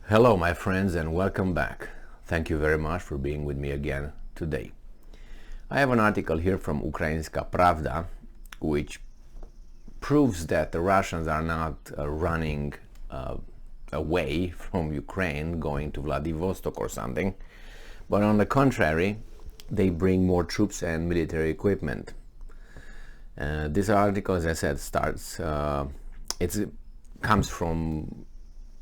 Hello my friends and welcome back. Thank you very much for being with me again today. I have an article here from Ukrainska Pravda which proves that the Russians are not running away from Ukraine going to Vladivostok or something, but on the contrary they bring more troops and military equipment. This article, as I said, comes from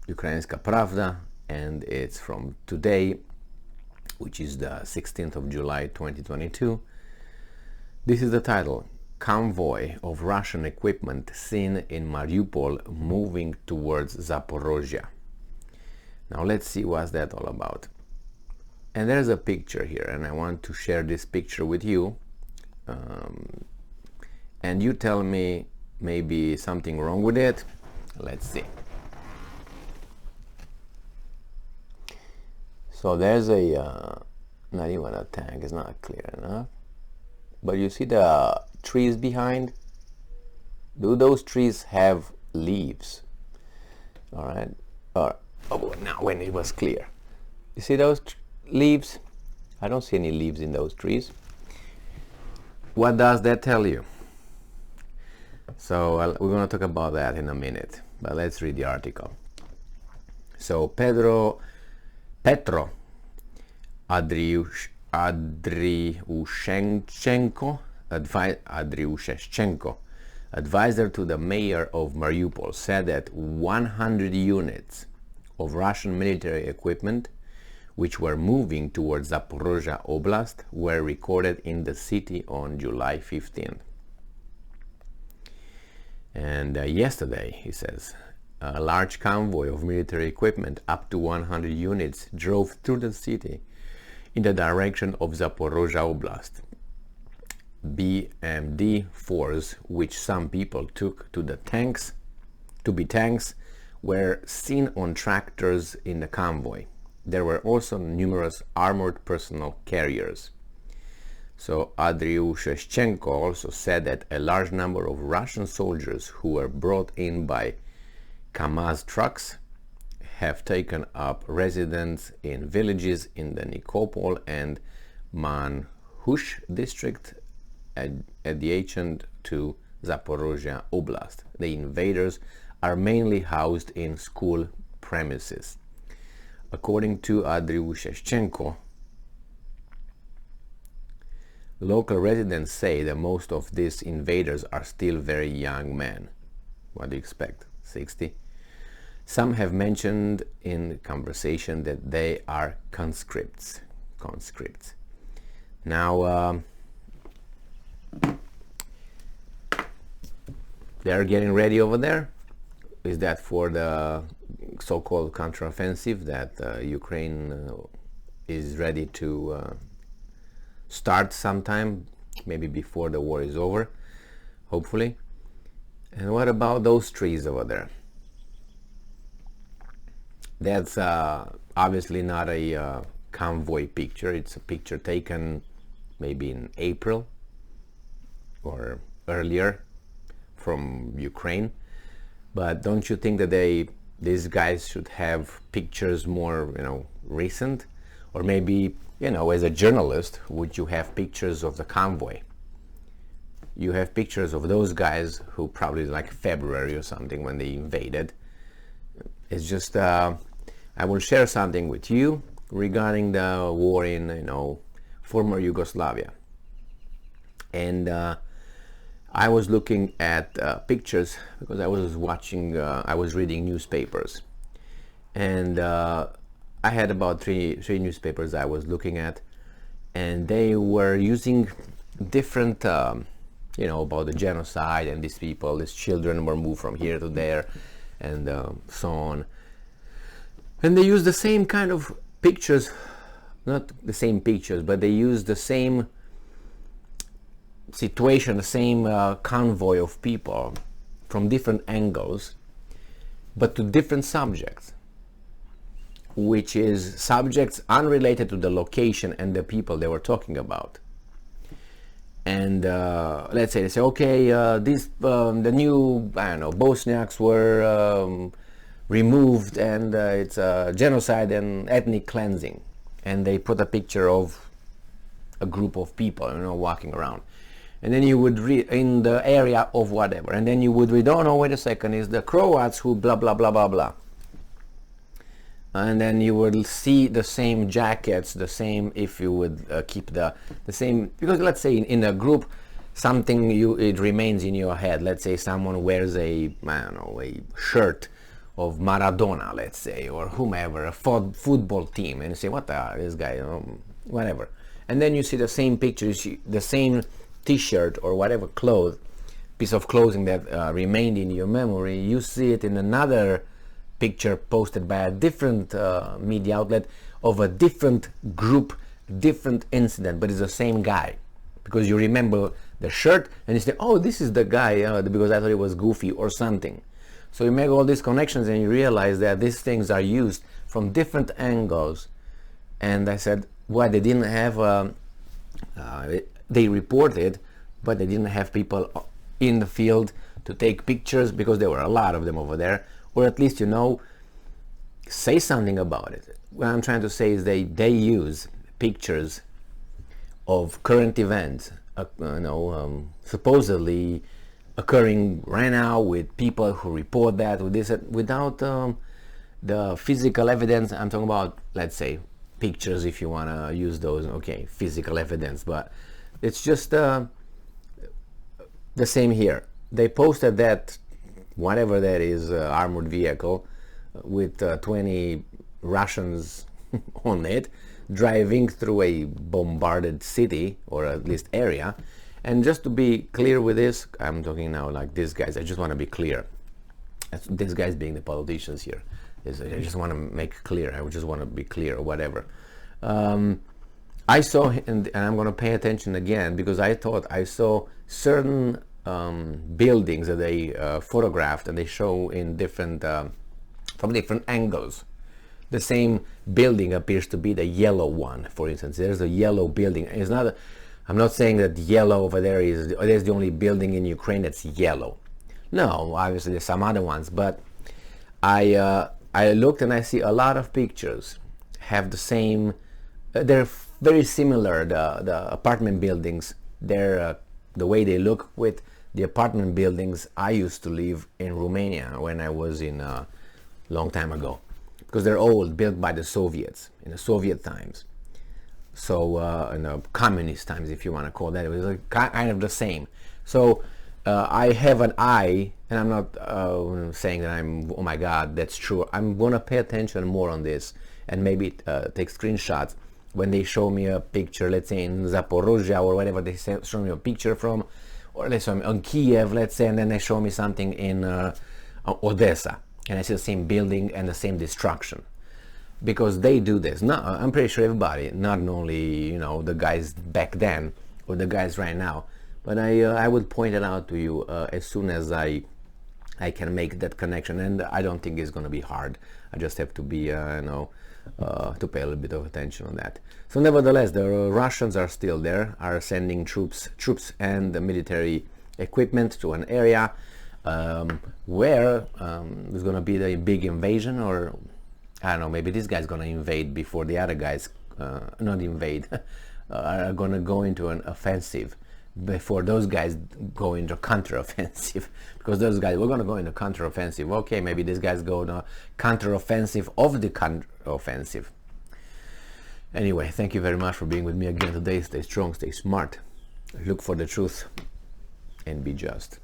Ukrainska Pravda, and it's from today, which is the 16th of July 2022. This is the title: Convoy of Russian equipment seen in Mariupol moving towards Zaporizhzhia. Now let's see what's that all about. And there's a picture here, and I want to share this picture with you, and you tell me maybe something wrong with it. Let's see. So there's not even a tank, it's not clear enough. But you see the trees behind? Do those trees have leaves? Alright. Oh, now when it was clear. You see those leaves? I don't see any leaves in those trees. What does that tell you? So we're going to talk about that in a minute. But let's read the article. So Petro Andriushchenko, advisor to the mayor of Mariupol, said that 100 units of Russian military equipment which were moving towards Zaporizhzhia Oblast were recorded in the city on July 15th. And yesterday, he says, a large convoy of military equipment up to 100 units drove through the city in the direction of Zaporizhzhia Oblast. BMD-4s, which some people took to be tanks, were seen on tractors in the convoy. There were also numerous armored personnel carriers. So Andriushchenko also said that a large number of Russian soldiers who were brought in by Kamaz trucks have taken up residence in villages in the Nikopol and Manhush district adjacent to Zaporizhzhia Oblast. The invaders are mainly housed in school premises. According to Andriushchenko, local residents say that most of these invaders are still very young men. What do you expect? 60? Some have mentioned in conversation that they are conscripts. Now they are getting ready over there. Is that for the so-called counteroffensive that Ukraine is ready to start sometime, maybe before the war is over, hopefully? And what about those trees over there? That's obviously not a convoy picture. It's a picture taken maybe in April or earlier from Ukraine. But don't you think that these guys should have pictures more, recent? Or maybe, as a journalist, would you have pictures of the convoy? You have pictures of those guys who probably like February or something when they invaded. It's just I will share something with you regarding the war in former Yugoslavia, and I was looking at pictures because I was reading newspapers, and I had about three newspapers I was looking at, and they were using different about the genocide, and these children were moved from here to there, and so on. And they use the same kind of pictures, not the same pictures, but they use the same situation, the same convoy of people from different angles, but to different subjects, which is subjects unrelated to the location and the people they were talking about. And let's say, okay, the new, Bosniaks were removed, and it's genocide and ethnic cleansing. And they put a picture of a group of people, walking around. And then you would read in the area of whatever, and then you would read, oh no, wait a second, it's the Croats who blah blah blah blah blah. And then you would see the same jackets, the same, if you would keep the same, because let's say in a group something it remains in your head. Let's say someone wears a shirt of Maradona, let's say, or whomever, a football team, and you say, what this guy, whatever. And then you see the same picture, you see the same t-shirt or whatever piece of clothing that remained in your memory. You see it in another picture posted by a different media outlet of a different group, different incident, but it's the same guy, because you remember the shirt and you say, oh, this is the guy, because I thought it was goofy or something. So you make all these connections and you realize that these things are used from different angles. And I said, why they didn't have they reported, but they didn't have people in the field to take pictures, because there were a lot of them over there, or at least say something about it. What I'm trying to say is they use pictures of current events, supposedly occurring right now, with people who report that with this, without the physical evidence. I'm talking about, let's say, pictures, if you want to use those, okay, physical evidence, but it's just the same here. They posted that, whatever that is, armored vehicle with 20 Russians on it, driving through a bombarded city, or at least area. And just to be clear with this, I'm talking now like these guys, I just want to be clear. These guys being the politicians here. I just want to make clear, I just want to be clear, or whatever. I saw, and I'm going to pay attention again, because I thought I saw certain buildings that they photographed, and they show in different, from different angles. The same building appears to be the yellow one, for instance. There's a yellow building. It's not, I'm not saying that yellow over there is the only building in Ukraine that's yellow. No, obviously there's some other ones, but I looked and I see a lot of pictures have the same, they're very similar, the apartment buildings. They're the way they look with the apartment buildings I used to live in Romania when I was in long time ago, because they're old, built by the Soviets in the Soviet times. So in the communist times, if you want to call that, it was kind of the same. So I have an eye, and I'm not saying that I'm, oh my God, that's true. I'm gonna pay attention more on this, and maybe take screenshots when they show me a picture, let's say in Zaporizhzhia or whatever, they show me a picture from, or they show me on Kiev, let's say, and then they show me something in Odessa, and I see the same building and the same destruction, because they do this. No, I'm pretty sure everybody, not only the guys back then or the guys right now, but I would point it out to you as soon as I can make that connection, and I don't think it's going to be hard. I just have to be to pay a little bit of attention on that. So nevertheless, the Russians are still there, are sending troops and the military equipment to an area where there's going to be the big invasion, or I don't know, maybe this guy's going to invade before the other guys, not invade, are going to go into an offensive before those guys go into counter-offensive, because those guys, we're going to go into counter-offensive. Okay, maybe these guys go into counter-offensive of the counter-offensive. Anyway, thank you very much for being with me again today. Stay strong, stay smart, look for the truth, and be just.